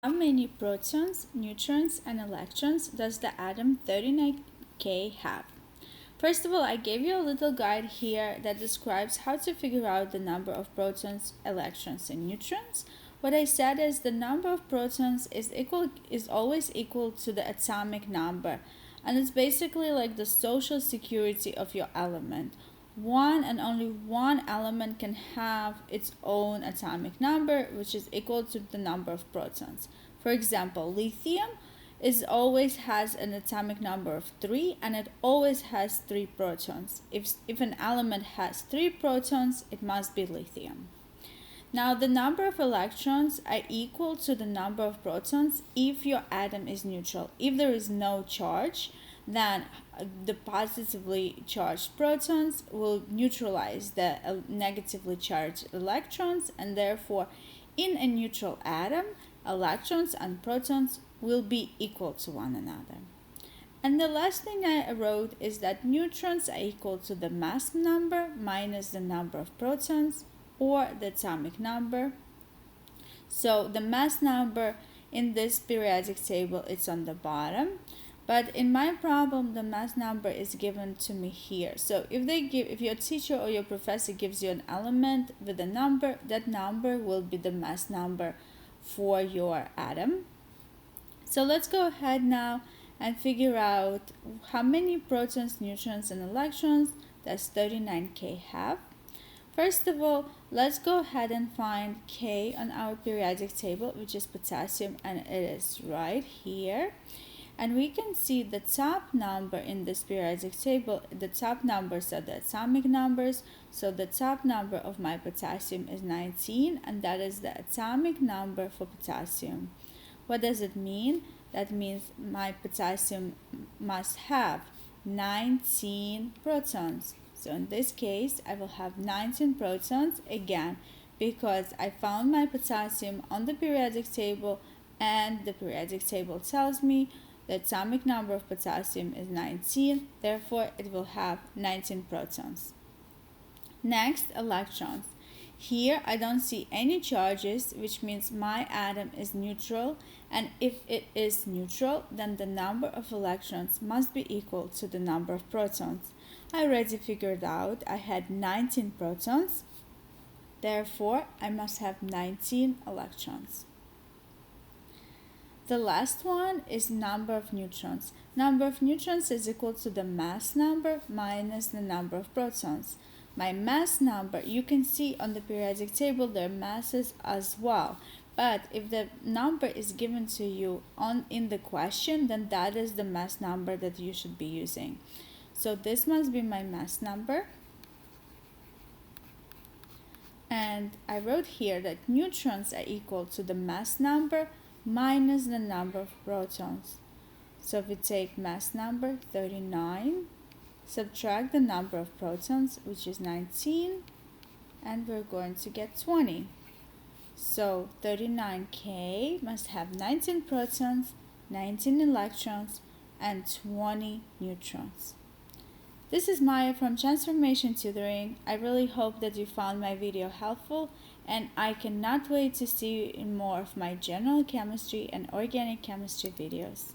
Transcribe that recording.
How many protons, neutrons, and electrons does the atom 39K have? First of all, I gave you a little guide here that describes how to figure out the number of protons, electrons, and neutrons. What I said is the number of protons is always equal to the atomic number, and it's basically like the social security of your element. One and only one element can have its own atomic number, which is equal to the number of protons. For example, lithium always has an atomic number of 3, and it always has 3 protons. If an element has 3 protons, it must be lithium. Now, the number of electrons are equal to the number of protons if your atom is neutral. If there is no charge, then the positively charged protons will neutralize the negatively charged electrons, and therefore in a neutral atom, electrons and protons will be equal to one another. And the last thing I wrote is that neutrons are equal to the mass number minus the number of protons, or the atomic number. So the mass number in this periodic table is on the bottom, but in my problem the mass number is given to me here. So if your teacher or your professor gives you an element with a number, that number will be the mass number for your atom. So let's go ahead now and figure out how many protons, neutrons, and electrons does 39K have. First of all, let's go ahead and find K on our periodic table, which is potassium, and it is right here. And we can see the top number in this periodic table. The top numbers are the atomic numbers. So the top number of my potassium is 19, and that is the atomic number for potassium. What does it mean? That means my potassium must have 19 protons. So in this case, I will have 19 protons again because I found my potassium on the periodic table, and the periodic table tells me the atomic number of potassium is 19, therefore it will have 19 protons. Next, electrons. Here I don't see any charges, which means my atom is neutral, and if it is neutral, then the number of electrons must be equal to the number of protons. I already figured out I had 19 protons, therefore I must have 19 electrons. The last one is number of neutrons. Number of neutrons is equal to the mass number minus the number of protons. My mass number, you can see on the periodic table their masses as well. But if the number is given to you in the question, then that is the mass number that you should be using. So this must be my mass number. And I wrote here that neutrons are equal to the mass number minus the number of protons. So if we take mass number 39, subtract the number of protons, which is 19, and we're going to get 20. So 39K must have 19 protons, 19 electrons, and 20 neutrons. This is Maya from Transformation Tutoring. I really hope that you found my video helpful, and I cannot wait to see you in more of my general chemistry and organic chemistry videos.